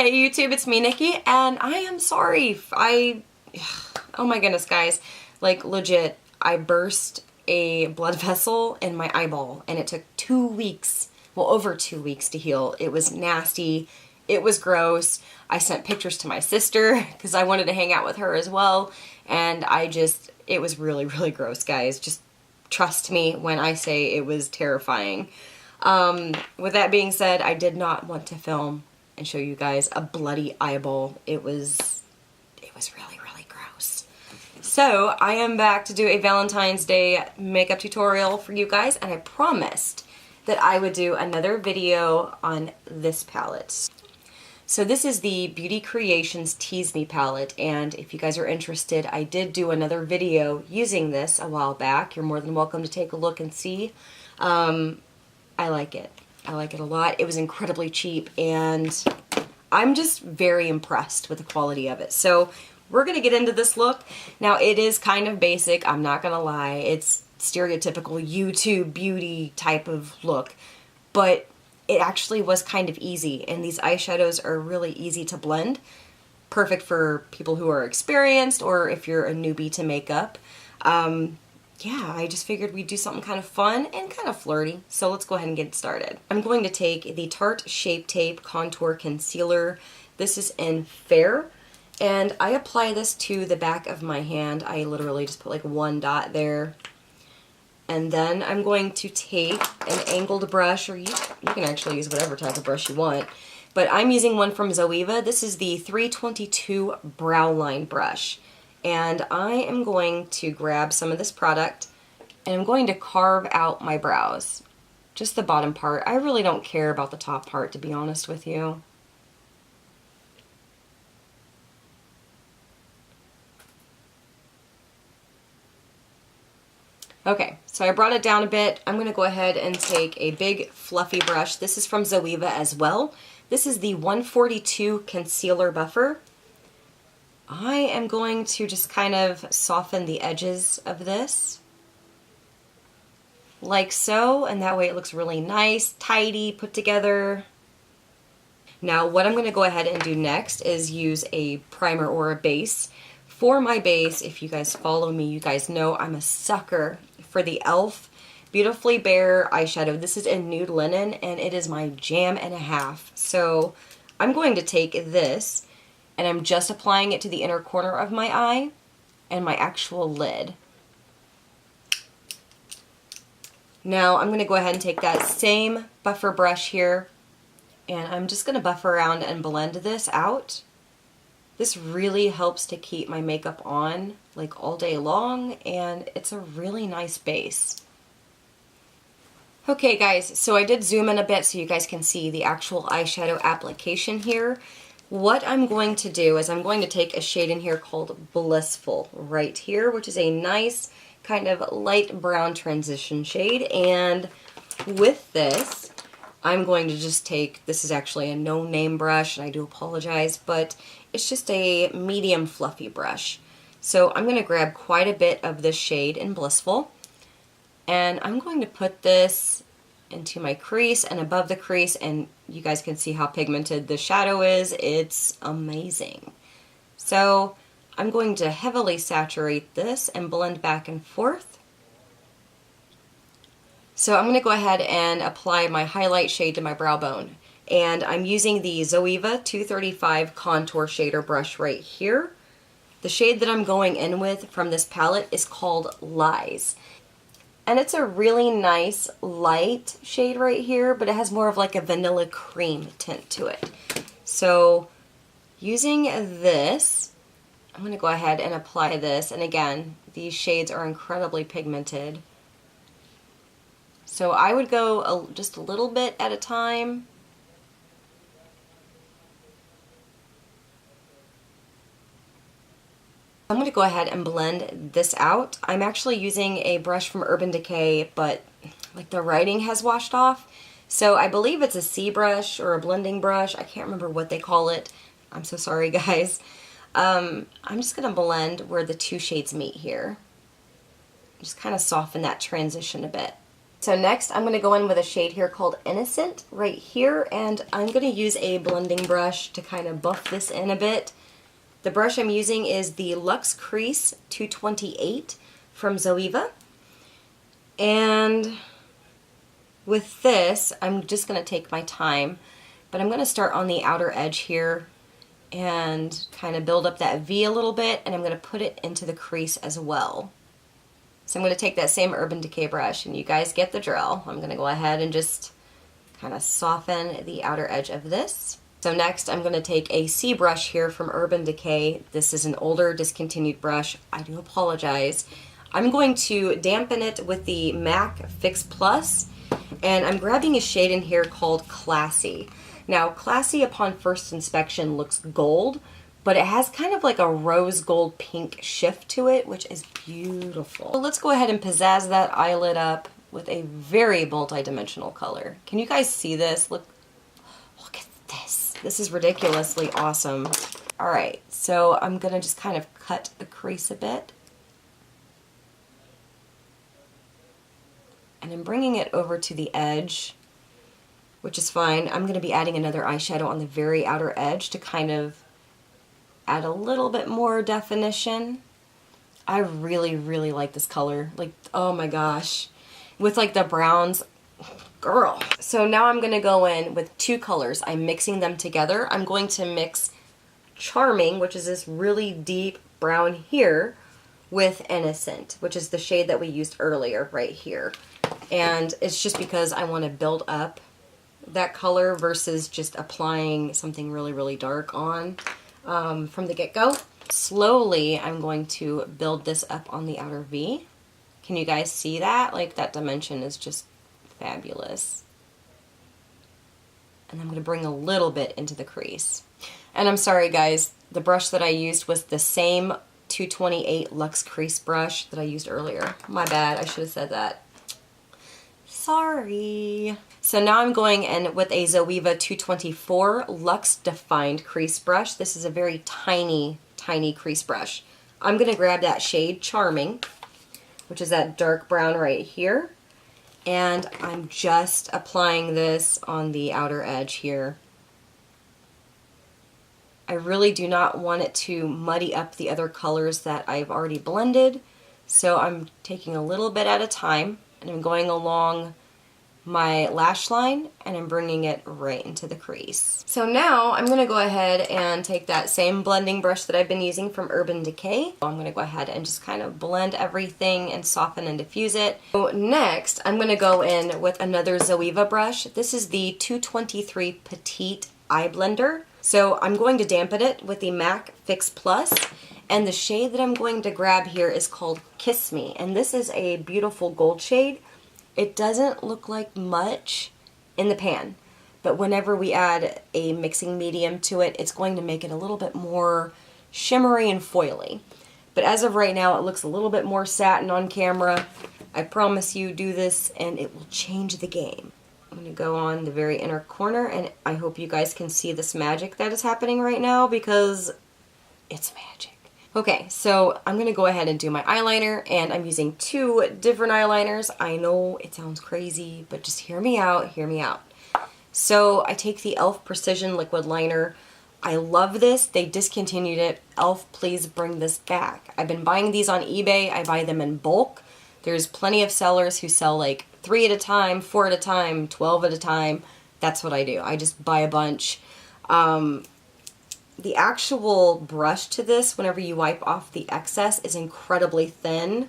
Hey YouTube, it's me, Nikki, and I am sorry. Oh my goodness, guys. Like, legit, I burst a blood vessel in my eyeball, and it took 2 weeks, well, over 2 weeks to heal. It was nasty. It was gross. I sent pictures to my sister because I wanted to hang out with her as well, and it was really, really gross, guys. Just trust me when I say it was terrifying. With that being said, I did not want to film and show you guys a bloody eyeball. It was really, really gross. So I am back to do a Valentine's Day makeup tutorial for you guys, and I promised that I would do another video on this palette. So this is the Beauty Creations Tease Me palette, and if you guys are interested, I did do another video using this a while back. You're more than welcome to take a look and see. I like it. I like it a lot. It was incredibly cheap, and I'm just very impressed with the quality of it. So we're going to get into this look. Now, it is kind of basic, I'm not going to lie. It's stereotypical YouTube beauty type of look, but it actually was kind of easy, and these eyeshadows are really easy to blend. Perfect for people who are experienced or if you're a newbie to makeup. Yeah, I just figured we'd do something kind of fun and kind of flirty. So let's go ahead and get started. I'm going to take the Tarte Shape Tape Contour Concealer. This is in Fair, and I apply this to the back of my hand. I literally just put like one dot there. And then I'm going to take an angled brush, or you can actually use whatever type of brush you want. But I'm using one from Zoeva. This is the 322 Brow Line brush. And I am going to grab some of this product, and I'm going to carve out my brows. Just the bottom part. I really don't care about the top part, to be honest with you. Okay, so I brought it down a bit. I'm going to go ahead and take a big fluffy brush. This is from Zoeva as well. This is the 142 Concealer Buffer. I am going to just kind of soften the edges of this, like so, and that way it looks really nice, tidy, put together. Now what I'm going to go ahead and do next is use a primer or a base. For my base, if you guys follow me, you guys know I'm a sucker for the e.l.f. Beautifully Bare eyeshadow. This is in Nude Linen, and it is my jam and a half. So I'm going to take this, and I'm just applying it to the inner corner of my eye and my actual lid. Now I'm going to go ahead and take that same buffer brush here, and I'm just going to buff around and blend this out. This really helps to keep my makeup on like all day long, and it's a really nice base. Okay guys, so I did zoom in a bit so you guys can see the actual eyeshadow application here. What I'm going to do is I'm going to take a shade in here called Blissful right here, which is a nice kind of light brown transition shade. And with this, I'm going to just take, this is actually a no-name brush, and I do apologize, but it's just a medium fluffy brush. So I'm going to grab quite a bit of this shade in Blissful, and I'm going to put this into my crease and above the crease, and you guys can see how pigmented the shadow is. It's amazing. So I'm going to heavily saturate this and blend back and forth. So I'm going to go ahead and apply my highlight shade to my brow bone, and I'm using the Zoeva 235 contour shader brush right here. The shade that I'm going in with from this palette is called Lies. And it's a really nice light shade right here, but it has more of like a vanilla cream tint to it. So using this, I'm going to go ahead and apply this. And again, these shades are incredibly pigmented. So I would go just a little bit at a time. I'm going to go ahead and blend this out. I'm actually using a brush from Urban Decay, but like the writing has washed off. So I believe it's a C brush or a blending brush. I can't remember what they call it. I'm so sorry, guys. I'm just going to blend where the two shades meet here. Just kind of soften that transition a bit. So next I'm going to go in with a shade here called Innocent right here, and I'm going to use a blending brush to kind of buff this in a bit. The brush I'm using is the Luxe Crease 228 from Zoeva. And with this, I'm just going to take my time, but I'm going to start on the outer edge here and kind of build up that V a little bit, and I'm going to put it into the crease as well. So I'm going to take that same Urban Decay brush, and you guys get the drill. I'm going to go ahead and just kind of soften the outer edge of this. So next I'm going to take a C brush here from Urban Decay. This is an older discontinued brush. I do apologize. I'm going to dampen it with the MAC Fix Plus, and I'm grabbing a shade in here called Classy. Now, Classy upon first inspection looks gold, but it has kind of like a rose gold pink shift to it, which is beautiful. So let's go ahead and pizzazz that eyelid up with a very multi-dimensional color. Can you guys see this? Look at this. This is ridiculously awesome. All right, so I'm gonna just kind of cut the crease a bit. And I'm bringing it over to the edge, which is fine. I'm gonna be adding another eyeshadow on the very outer edge to kind of add a little bit more definition. I really, really like this color. Like, oh my gosh. With like the browns, girl. So now I'm gonna go in with two colors. I'm mixing them together. I'm going to mix Charming, which is this really deep brown here, with Innocent, which is the shade that we used earlier right here. And it's just because I want to build up that color versus just applying something really, really dark on from the get-go. Slowly, I'm going to build this up on the outer V. Can you guys see that? Like, that dimension is just fabulous. And I'm going to bring a little bit into the crease. And I'm sorry, guys, the brush that I used was the same 228 Luxe Crease brush that I used earlier. My bad, I should have said that. Sorry. So now I'm going in with a Zoeva 224 Luxe Defined Crease Brush. This is a very tiny, tiny crease brush. I'm going to grab that shade Charming, which is that dark brown right here. And I'm just applying this on the outer edge here. I really do not want it to muddy up the other colors that I've already blended. So I'm taking a little bit at a time, and I'm going along my lash line, and I'm bringing it right into the crease. So now I'm going to go ahead and take that same blending brush that I've been using from Urban Decay. I'm going to go ahead and just kind of blend everything and soften and diffuse it. So next, I'm going to go in with another Zoeva brush. This is the 223 Petite Eye Blender. So I'm going to dampen it with the MAC Fix Plus, and the shade that I'm going to grab here is called Kiss Me, and this is a beautiful gold shade. It doesn't look like much in the pan, but whenever we add a mixing medium to it, it's going to make it a little bit more shimmery and foily. But as of right now, it looks a little bit more satin on camera. I promise you, do this and it will change the game. I'm going to go on the very inner corner, and I hope you guys can see this magic that is happening right now, because it's magic. Okay, so I'm going to go ahead and do my eyeliner, and I'm using two different eyeliners. I know it sounds crazy, but just hear me out, hear me out. So I take the e.l.f. Precision Liquid Liner. I love this. They discontinued it. e.l.f., please bring this back. I've been buying these on eBay. I buy them in bulk. There's plenty of sellers who sell like 3 at a time, 4 at a time, 12 at a time. That's what I do. I just buy a bunch. The actual brush to this, whenever you wipe off the excess, is incredibly thin.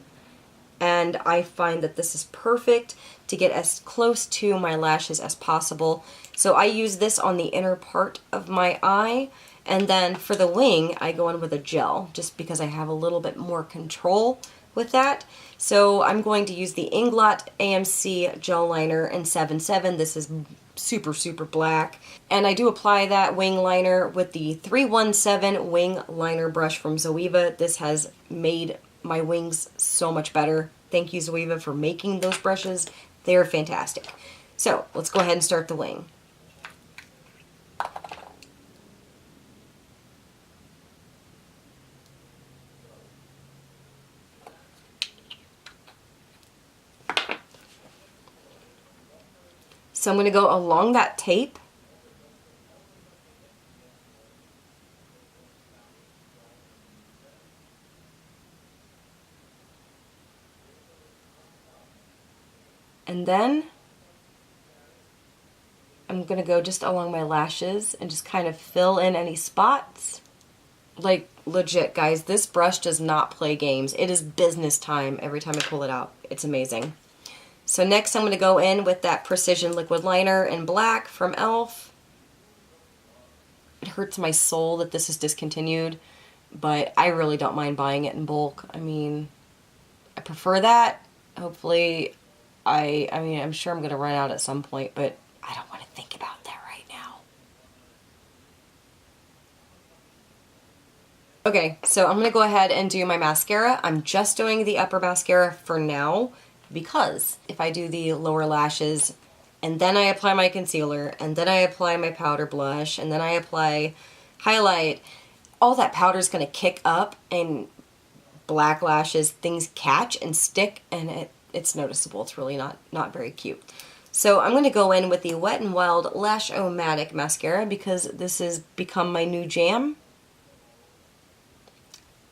And I find that this is perfect to get as close to my lashes as possible. So I use this on the inner part of my eye. And then for the wing, I go in with a gel, just because I have a little bit more control with that. So I'm going to use the Inglot AMC Gel Liner in 7.7. This is super, super black. And I do apply that wing liner with the 317 wing liner brush from Zoeva. This has made my wings so much better. Thank you, Zoeva, for making those brushes. They are fantastic. So let's go ahead and start the wing. So I'm going to go along that tape. And then I'm going to go just along my lashes and just kind of fill in any spots. Like, legit, guys, this brush does not play games. It is business time every time I pull it out. It's amazing. So next I'm going to go in with that Precision liquid liner in black from e.l.f. It hurts my soul that this is discontinued, but I really don't mind buying it in bulk. I mean, I prefer that. Hopefully, I mean, I'm sure I'm going to run out at some point, but I don't want to think about that right now. Okay, so I'm going to go ahead and do my mascara. I'm just doing the upper mascara for now, because if I do the lower lashes, and then I apply my concealer, and then I apply my powder blush, and then I apply highlight, all that powder is going to kick up, and black lashes, things catch and stick, and it's noticeable. It's really not very cute. So I'm going to go in with the Wet n Wild Lash-O-Matic mascara, because this has become my new jam.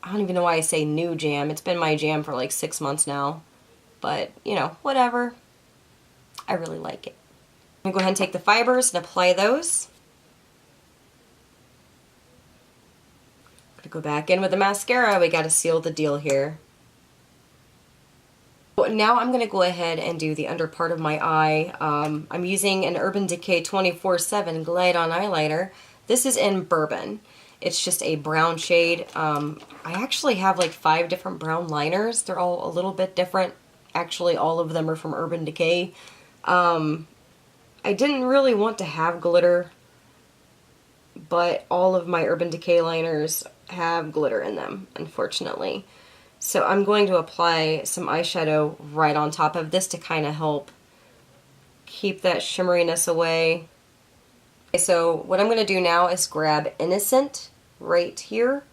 I don't even know why I say new jam. It's been my jam for like 6 months now. But, you know, whatever. I really like it. I'm going to go ahead and take the fibers and apply those. I'm going to go back in with the mascara. We got to seal the deal here. Now I'm going to go ahead and do the under part of my eye. I'm using an Urban Decay 24/7 Glide On Eyeliner. This is in Bourbon. It's just a brown shade. I actually have like 5 different brown liners. They're all a little bit different. Actually, all of them are from Urban Decay. I didn't really want to have glitter, but all of my Urban Decay liners have glitter in them, unfortunately. So I'm going to apply some eyeshadow right on top of this to kind of help keep that shimmeriness away. Okay, so what I'm going to do now is grab Innocent right here,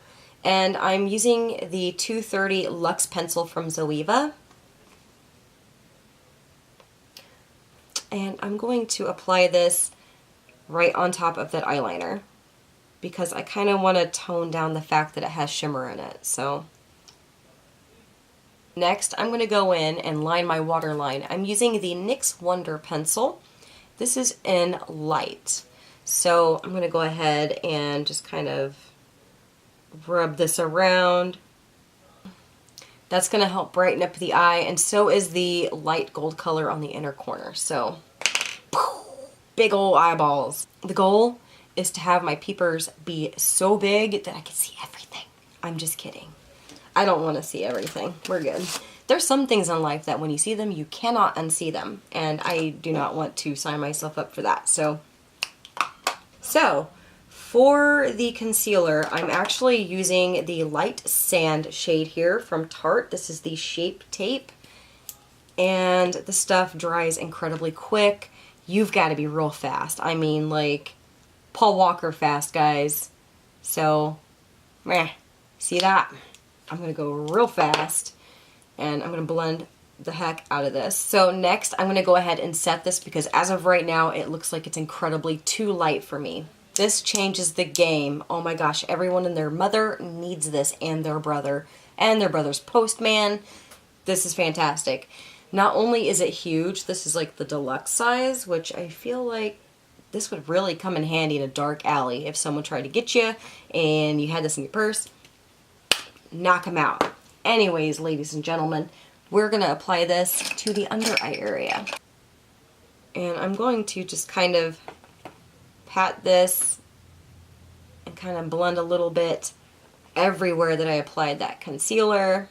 and I'm using the 230 Luxe pencil from Zoeva. And I'm going to apply this right on top of that eyeliner, because I kind of want to tone down the fact that it has shimmer in it. So next, I'm going to go in and line my waterline. I'm using the NYX Wonder pencil. This is in light. So I'm going to go ahead and just kind of rub this around. That's going to help brighten up the eye, and so is the light gold color on the inner corner. So, big ol' eyeballs. The goal is to have my peepers be so big that I can see everything. I'm just kidding. I don't want to see everything. We're good. There's some things in life that when you see them, you cannot unsee them, and I do not want to sign myself up for that. So for the concealer, I'm actually using the Light Sand shade here from Tarte. This is the Shape Tape, and the stuff dries incredibly quick. You've got to be real fast. I mean, like, Paul Walker fast, guys. So, see that? I'm going to go real fast, and I'm going to blend the heck out of this. So next, I'm going to go ahead and set this, because as of right now, it looks like it's incredibly too light for me. This changes the game. Oh my gosh, everyone and their mother needs this, and their brother's postman. This is fantastic. Not only is it huge, this is like the deluxe size, which I feel like this would really come in handy in a dark alley if someone tried to get you and you had this in your purse. Knock them out. Anyways, ladies and gentlemen, we're going to apply this to the under eye area. And I'm going to just kind of pat this and kind of blend a little bit everywhere that I applied that concealer.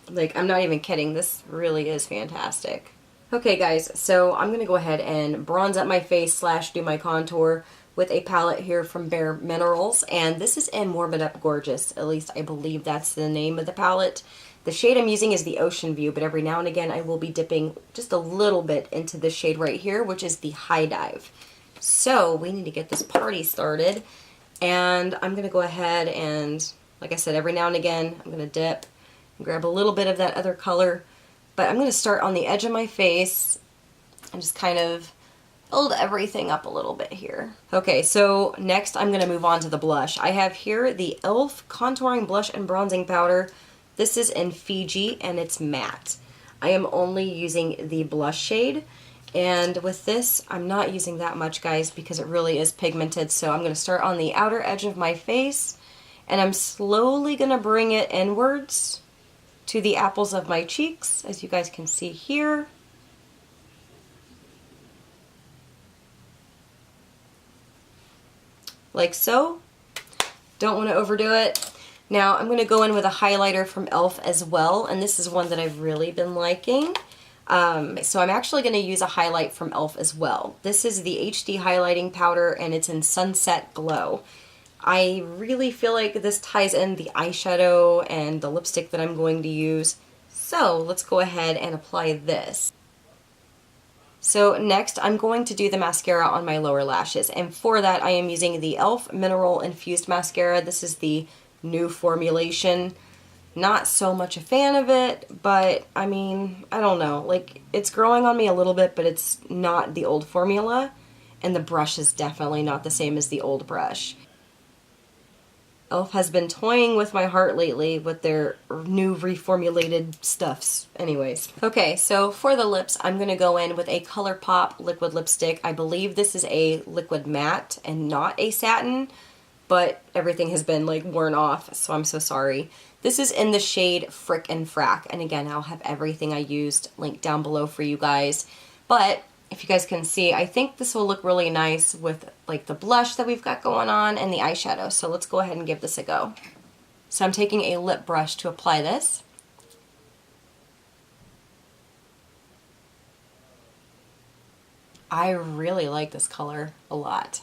Like, I'm not even kidding. This really is fantastic. Okay, guys, so I'm going to go ahead and bronze up my face / do my contour with a palette here from bareMinerals, and this is in Warm It Up Gorgeous. At least I believe that's the name of the palette. The shade I'm using is the Ocean View, but every now and again I will be dipping just a little bit into this shade right here, which is the High Dive. So we need to get this party started, and I'm going to go ahead and, like I said, every now and again I'm going to dip and grab a little bit of that other color But I'm going to start on the edge of my face and just kind of build everything up a little bit here. Okay, so next I'm going to move on to the blush. I have here the e.l.f. Contouring Blush and Bronzing Powder. This is in Fiji and it's matte. I am only using the blush shade, and with this I'm not using that much, guys, because it really is pigmented. So I'm going to start on the outer edge of my face and I'm slowly going to bring it inwards to the apples of my cheeks, as you guys can see here. Like so. Don't want to overdo it. Now I'm going to go in with a highlighter from e.l.f. as well, and this is one that I've really been liking. So I'm actually going to use a highlight from e.l.f. as well. This is the HD highlighting powder and it's in Sunset Glow. I really feel like this ties in the eyeshadow and the lipstick that I'm going to use. So let's go ahead and apply this. So next I'm going to do the mascara on my lower lashes, and for that I am using the e.l.f. Mineral Infused Mascara. This is the new formulation. Not so much a fan of it, but I mean, I don't know. Like, it's growing on me a little bit, but it's not the old formula, and the brush is definitely not the same as the old brush. e.l.f. has been toying with my heart lately with their new reformulated stuffs. Anyways. Okay, so for the lips, I'm going to go in with a ColourPop liquid lipstick. I believe this is a liquid matte and not a satin, but everything has been like worn off, so I'm so sorry. This is in the shade Frick and Frack, and again, I'll have everything I used linked down below for you guys. But if you guys can see, I think this will look really nice with like the blush that we've got going on and the eyeshadow. So let's go ahead and give this a go. So I'm taking a lip brush to apply this. I really like this color a lot.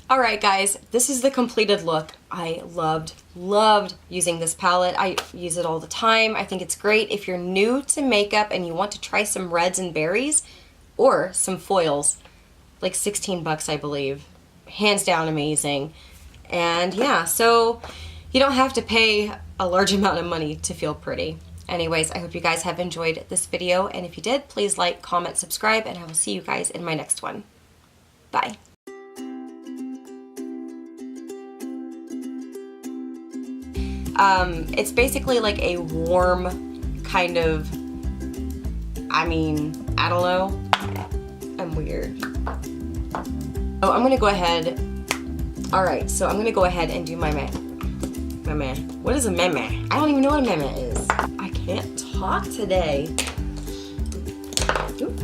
Alright guys, this is the completed look. I loved using this palette. I use it all the time. I think it's great if you're new to makeup and you want to try some reds and berries, or some foils. Like 16 bucks, I believe. Hands down amazing. And yeah, so you don't have to pay a large amount of money to feel pretty. Anyways, I hope you guys have enjoyed this video, and if you did, please like, comment, subscribe, and I will see you guys in my next one. Bye. It's basically like a warm kind of, I mean, I don't know. I'm weird. Oh, I'm gonna go ahead. Alright, so I'm gonna go ahead and do my meh. What is a meh? I don't even know what a meh is. I can't talk today. Oop.